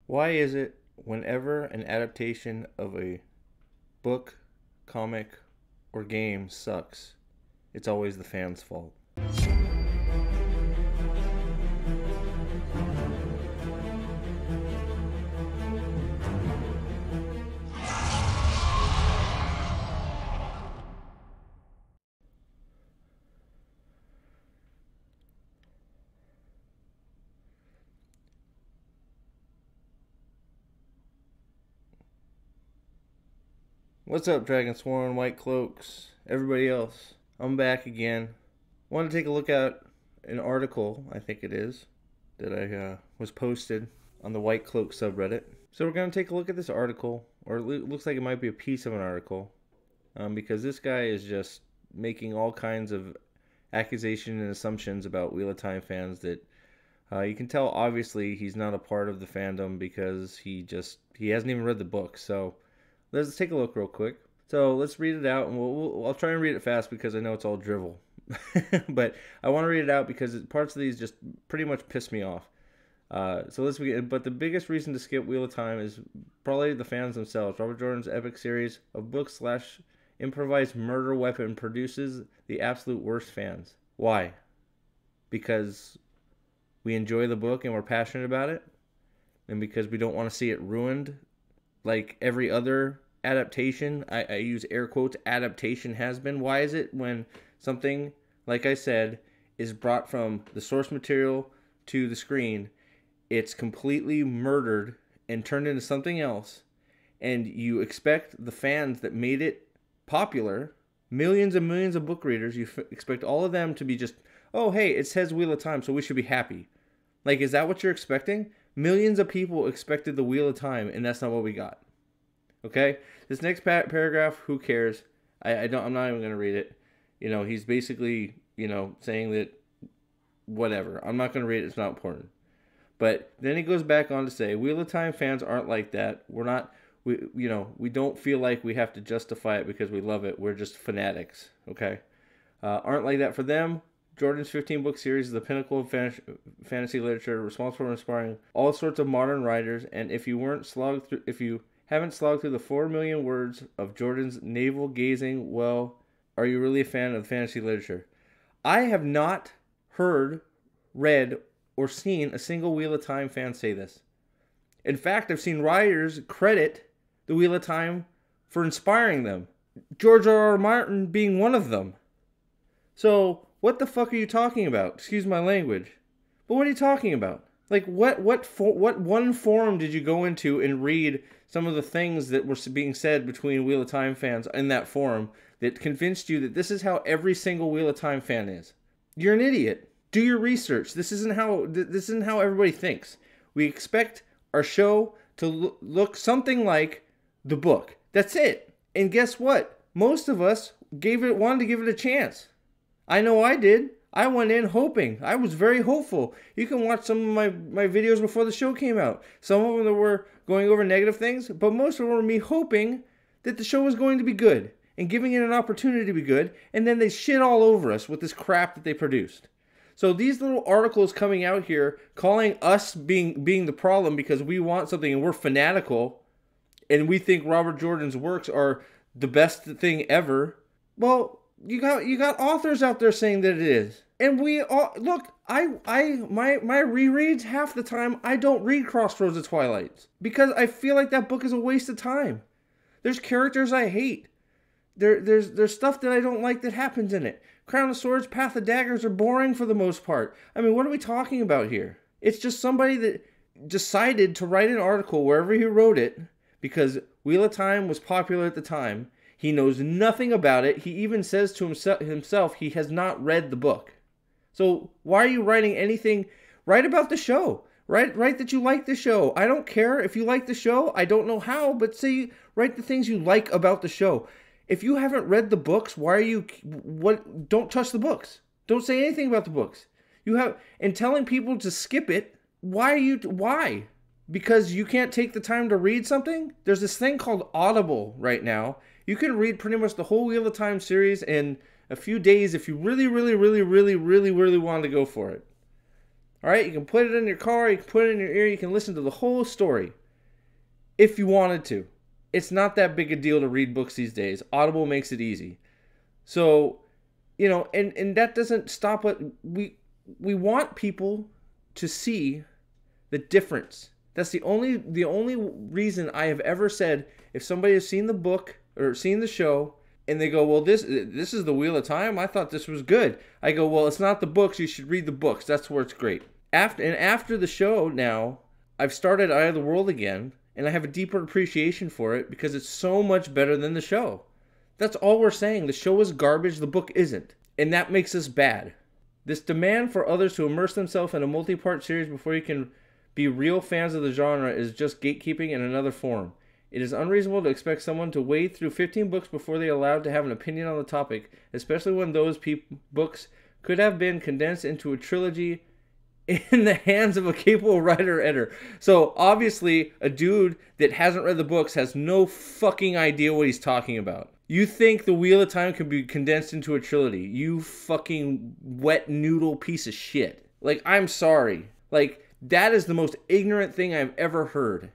Why is it whenever an adaptation of a book, comic, or game sucks, it's always the fans' fault? What's up, Dragon Sworn, White Cloaks, everybody else? I'm back again. Want to take a look at an article, I think it is, that I was posted on the White Cloak subreddit. So we're going to take a look at this article, or it looks like it might be a piece of an article, because this guy is just making all kinds of accusations and assumptions about Wheel of Time fans that you can tell obviously he's not a part of the fandom because he hasn't even read the book. So let's take a look real quick. So let's read it out, and I'll try and read it fast because I know it's all drivel. But I want to read it out because parts of these just pretty much piss me off. So let's begin. But the biggest reason to skip Wheel of Time is probably the fans themselves. Robert Jordan's epic series of books / improvised murder weapon produces the absolute worst fans. Why? Because we enjoy the book and we're passionate about it, and because we don't want to see it ruined like every other adaptation, I use air quotes, adaptation has been. Why is it when something, like I said, is brought from the source material to the screen, it's completely murdered and turned into something else, and you expect the fans that made it popular, millions and millions of book readers, you expect all of them to be just, oh, hey, it says Wheel of Time, so we should be happy. Like, is that what you're expecting? Millions of people expected the Wheel of Time, and that's not what we got. Okay? This next paragraph, who cares? I'm not even going to read it. You know, he's basically, saying that whatever. I'm not going to read it. It's not important. But then he goes back on to say, Wheel of Time fans aren't like that. We don't feel like we have to justify it because we love it. We're just fanatics. Okay? Aren't like that for them. Jordan's 15-book series is the pinnacle of fantasy literature, responsible for inspiring all sorts of modern writers. And if you haven't slogged through the 4 million words of Jordan's navel-gazing, well, are you really a fan of fantasy literature? I have not heard, read, or seen a single Wheel of Time fan say this. In fact, I've seen writers credit the Wheel of Time for inspiring them. George R.R. Martin being one of them. So, what the fuck are you talking about? Excuse my language. But what are you talking about? Like, what one forum did you go into and read some of the things that were being said between Wheel of Time fans in that forum that convinced you that this is how every single Wheel of Time fan is? You're an idiot. Do your research. This isn't how everybody thinks. We expect our show to look something like the book. That's it. And guess what? Most of us wanted to give it a chance. I know I did. I went in hoping. I was very hopeful. You can watch some of my videos before the show came out. Some of them were going over negative things, but most of them were me hoping that the show was going to be good and giving it an opportunity to be good, and then they shit all over us with this crap that they produced. So these little articles coming out here calling us being the problem because we want something and we're fanatical and we think Robert Jordan's works are the best thing ever. Well, you got authors out there saying that it is. And we all look, my rereads, half the time I don't read Crossroads of Twilight because I feel like that book is a waste of time. There's characters I hate. There's stuff that I don't like that happens in it. Crown of Swords, Path of Daggers are boring for the most part. I mean, what are we talking about here? It's just somebody that decided to write an article wherever he wrote it because Wheel of Time was popular at the time. He knows nothing about it. He even says to himself he has not read the book. So why are you writing anything? Write about the show. Write that you like the show. I don't care if you like the show. I don't know how, but write the things you like about the show. If you haven't read the books, don't touch the books. Don't say anything about the books. And telling people to skip it, why? Because you can't take the time to read something? There's this thing called Audible right now. You can read pretty much the whole Wheel of Time series in a few days if you really, really, really, really, really, really want to go for it. All right, you can put it in your car, you can put it in your ear, you can listen to the whole story if you wanted to. It's not that big a deal to read books these days. Audible makes it easy. So, and that doesn't stop it. We want people to see the difference. That's the only reason I have ever said, if somebody has seen the book or seen the show and they go, well, this is the Wheel of Time, I thought this was good. I go, well, it's not the books, you should read the books. That's where it's great. After the show now, I've started Eye of the World again, and I have a deeper appreciation for it because it's so much better than the show. That's all we're saying. The show is garbage, the book isn't. And that makes us bad. This demand for others to immerse themselves in a multi-part series before you can be real fans of the genre is just gatekeeping in another form. It is unreasonable to expect someone to wade through 15 books before they are allowed to have an opinion on the topic, especially when those books could have been condensed into a trilogy in the hands of a capable writer or editor. So obviously, a dude that hasn't read the books has no fucking idea what he's talking about. You think the Wheel of Time can be condensed into a trilogy? You fucking wet noodle piece of shit. Like, I'm sorry. Like, that is the most ignorant thing I've ever heard.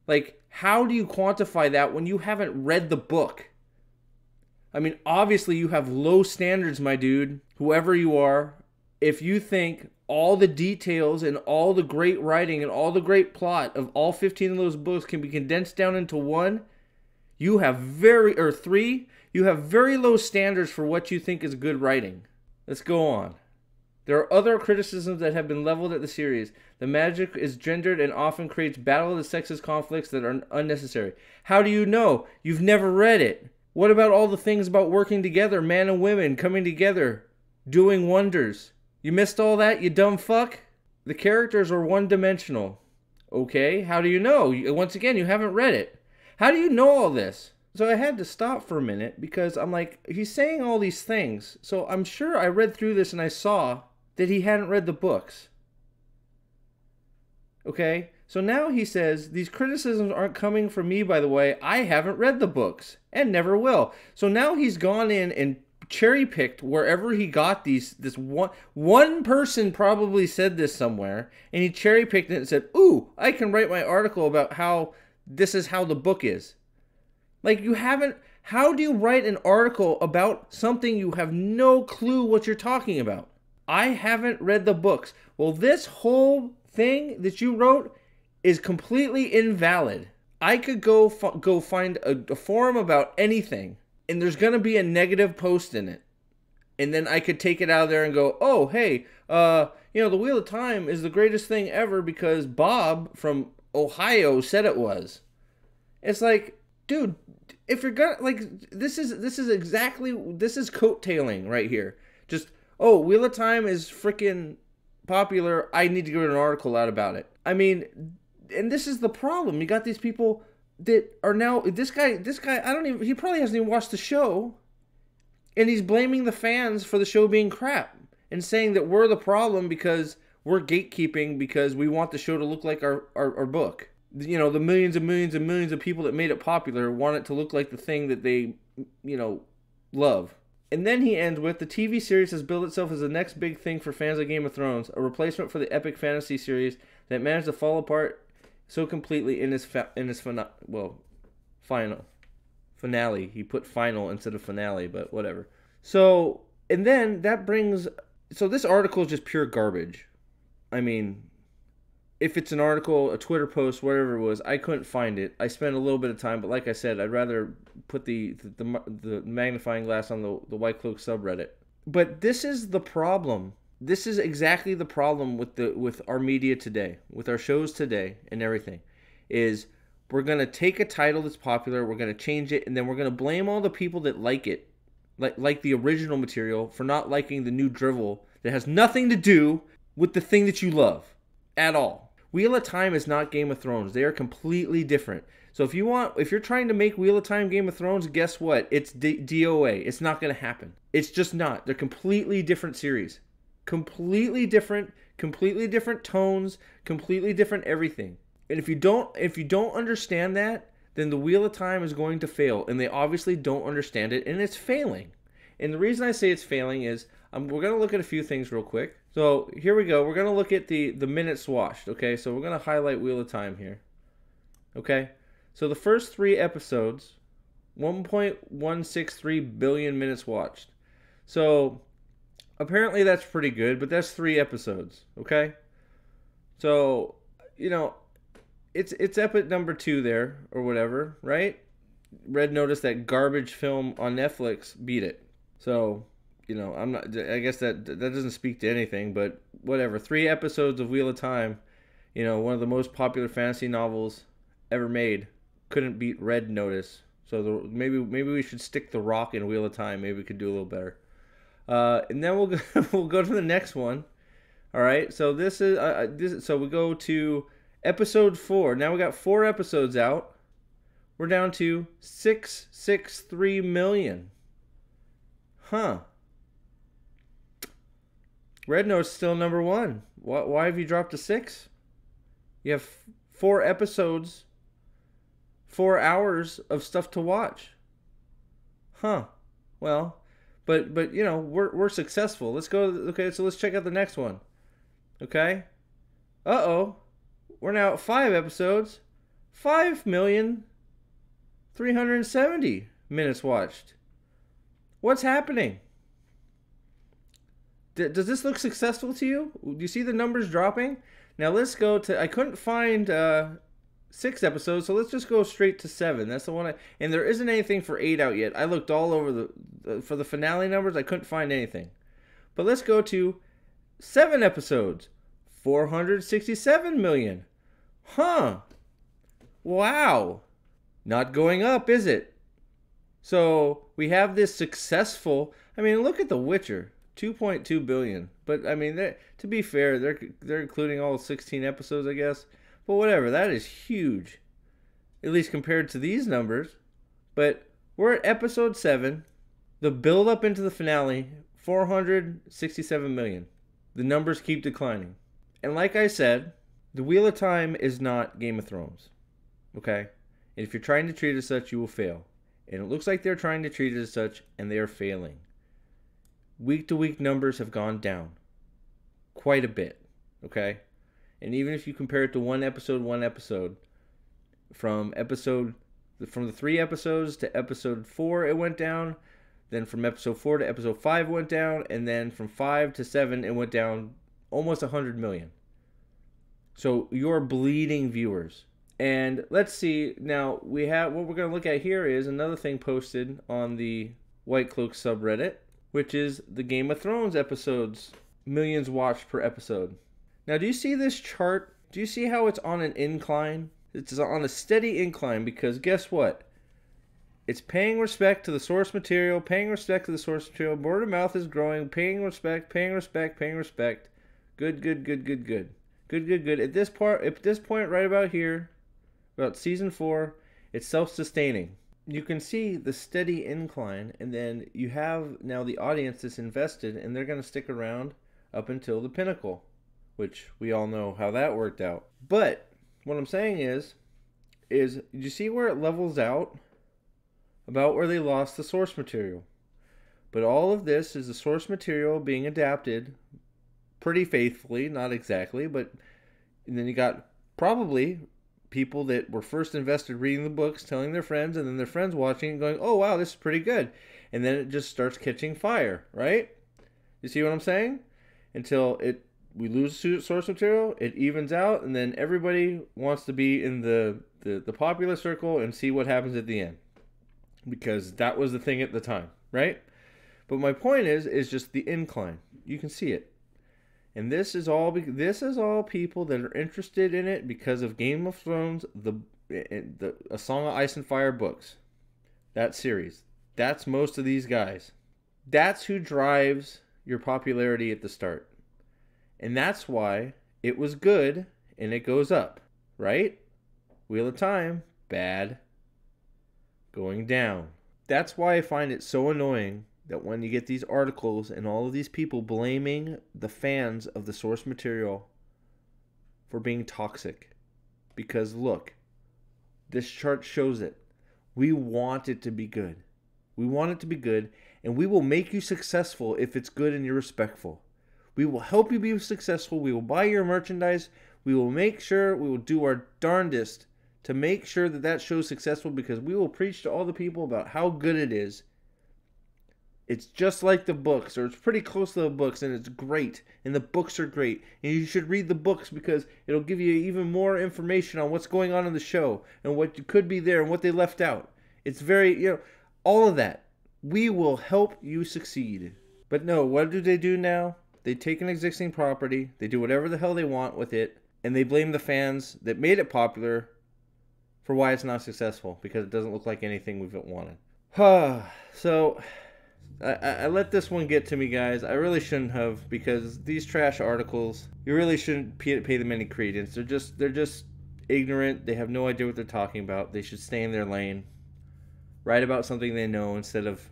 Like, how do you quantify that when you haven't read the book? I mean, obviously you have low standards, my dude. Whoever you are, if you think all the details and all the great writing and all the great plot of all 15 of those books can be condensed down into one, you have very low standards for what you think is good writing. Let's go on. There are other criticisms that have been leveled at the series. The magic is gendered and often creates battle of the sexes conflicts that are unnecessary. How do you know? You've never read it. What about all the things about working together, man and women coming together, doing wonders? You missed all that, you dumb fuck? The characters are one-dimensional. Okay, how do you know? Once again, you haven't read it. How do you know all this? So I had to stop for a minute because I'm like, he's saying all these things. So I'm sure I read through this and I saw that he hadn't read the books. Okay, so now he says, these criticisms aren't coming from me, by the way. I haven't read the books and never will. So now he's gone in and cherry picked wherever he got this one person probably said this somewhere, and he cherry picked it and said, ooh, I can write my article about how this is how the book is. Like, how do you write an article about something you have no clue what you're talking about? I haven't read the books. Well, this whole thing that you wrote is completely invalid. I could go find a forum about anything, and there's going to be a negative post in it. And then I could take it out of there and go, oh, hey, the Wheel of Time is the greatest thing ever because Bob from Ohio said it was. It's like, dude, if you're gonna, like, this is coattailing right here. Just, oh, Wheel of Time is freaking popular, I need to get an article out about it. I mean, and this is the problem. You got these people that are now, this guy, he probably hasn't even watched the show, and he's blaming the fans for the show being crap, and saying that we're the problem because we're gatekeeping because we want the show to look like our book. The millions and millions and millions of people that made it popular want it to look like the thing that they, love. And then he ends with, the TV series has billed itself as the next big thing for fans of Game of Thrones, a replacement for the epic fantasy series that managed to fall apart so completely in his final finale. He put final instead of finale, but whatever. So, and then that brings, so this article is just pure garbage. I mean, if it's an article, a Twitter post, whatever it was, I couldn't find it. I spent a little bit of time, but like I said, I'd rather put the magnifying glass on the White Cloak subreddit. But this is the problem. This is exactly the problem with our media today, with our shows today and everything, is we're going to take a title that's popular, we're going to change it, and then we're going to blame all the people that like it, like the original material, for not liking the new drivel that has nothing to do with the thing that you love at all. Wheel of Time is not Game of Thrones. They are completely different. So if you're trying to make Wheel of Time Game of Thrones, guess what? It's DOA. It's not going to happen. It's just not. They're completely different series. Completely different tones, completely different everything. And if you don't understand that, then the Wheel of Time is going to fail, and they obviously don't understand it, and it's failing. And the reason I say it's failing is we're going to look at a few things real quick. So here we go. We're gonna look at the minutes watched. Okay, so we're gonna highlight Wheel of Time here. Okay, so the first 3 episodes, 1.163 billion minutes watched. So apparently that's pretty good, but that's 3 episodes. Okay, so you know it's episode number 2 there or whatever, right? Red Notice, that garbage film on Netflix, beat it. So I'm not. I guess that doesn't speak to anything, but whatever. 3 episodes of Wheel of Time, one of the most popular fantasy novels ever made, couldn't beat Red Notice. So maybe we should stick The Rock in Wheel of Time. Maybe we could do a little better. And then we'll go, we'll go to the next one. All right. So so we go to episode 4. Now we got 4 episodes out. We're down to 663 million. Huh. Red Note's still number 1. Why have you dropped to 6? You have 4 episodes, 4 hours of stuff to watch. Huh. Well, but we're successful. Let's go. Okay, so let's check out the next one. Okay. Uh-oh. We're now at 5 episodes. 5,370,000 minutes watched. What's happening? Does this look successful to you? Do you see the numbers dropping? Now let's go to... I couldn't find 6 episodes, so let's just go straight to 7. That's the one and there isn't anything for 8 out yet. I looked all over for the finale numbers. I couldn't find anything. But let's go to 7 episodes. 467 million. Huh. Wow. Not going up, is it? So we have this successful... I mean, look at The Witcher. 2.2 billion. But I mean, to be fair, they're including all 16 episodes, I guess. But whatever, that is huge. At least compared to these numbers. But we're at episode 7. The build up into the finale, 467 million. The numbers keep declining. And like I said, the Wheel of Time is not Game of Thrones. Okay? And if you're trying to treat it as such, you will fail. And it looks like they're trying to treat it as such, and they are failing. Week-to-week numbers have gone down quite a bit, okay? And even if you compare it to one episode, from the 3 episodes to episode 4, it went down. Then from episode 4 to episode 5, it went down. And then from 5 to 7, it went down almost 100 million. So you're bleeding viewers. And let's see, now what we're going to look at here is another thing posted on the White Cloak subreddit, which is the Game of Thrones episodes, millions watched per episode. Now, do you see this chart? Do you see how it's on an incline? It's on a steady incline because guess what? It's paying respect to the source material, Word of mouth is growing, paying respect. Good. At this point right about here, about season 4, it's self-sustaining. You can see the steady incline, and then you have now the audience that's invested, and they're going to stick around up until the pinnacle, which we all know how that worked out. But what I'm saying is you see where it levels out? About where they lost the source material. But all of this is the source material being adapted pretty faithfully, not exactly, but and then you got probably people that were first invested reading the books, telling their friends, and then their friends watching and going, oh, wow, this is pretty good. And then it just starts catching fire, right? You see what I'm saying? Until we lose source material, it evens out, and then everybody wants to be in the popular circle and see what happens at the end. Because that was the thing at the time, right? But my point is just the incline. You can see it. And this is all people that are interested in it because of Game of Thrones, A Song of Ice and Fire books. That series. That's most of these guys. That's who drives your popularity at the start. And that's why it was good and it goes up, right? Wheel of Time, bad, going down. That's why I find it so annoying that when you get these articles and all of these people blaming the fans of the source material for being toxic. Because look, this chart shows it. We want it to be good. We want it to be good, and we will make you successful if it's good and you're respectful. We will help you be successful. We will buy your merchandise. We will make sure, we will do our darndest to make sure that that show is successful, because we will preach to all the people about how good it is. It's just like the books, or it's pretty close to the books, and it's great. And the books are great. And you should read the books, because it'll give you even more information on what's going on in the show and what could be there and what they left out. It's very, all of that. We will help you succeed. But no, what do now? They take an existing property, they do whatever the hell they want with it, and they blame the fans that made it popular for why it's not successful, because it doesn't look like anything we've wanted. So I let this one get to me, guys. I really shouldn't have, because these trash articles, you really shouldn't pay them any credence. They're just ignorant. They have no idea what they're talking about. They should stay in their lane, write about something they know, instead of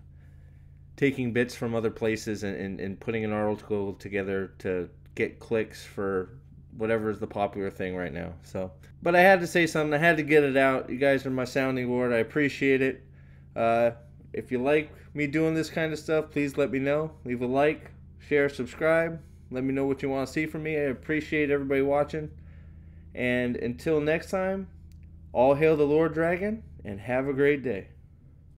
taking bits from other places and putting an article together to get clicks for whatever is the popular thing right now. So, but I had to say something. I had to get it out. You guys are my sounding board. I appreciate it. If you like me doing this kind of stuff, please let me know. Leave a like, share, subscribe. Let me know what you want to see from me. I appreciate everybody watching. And until next time, all hail the Lord Dragon, and have a great day.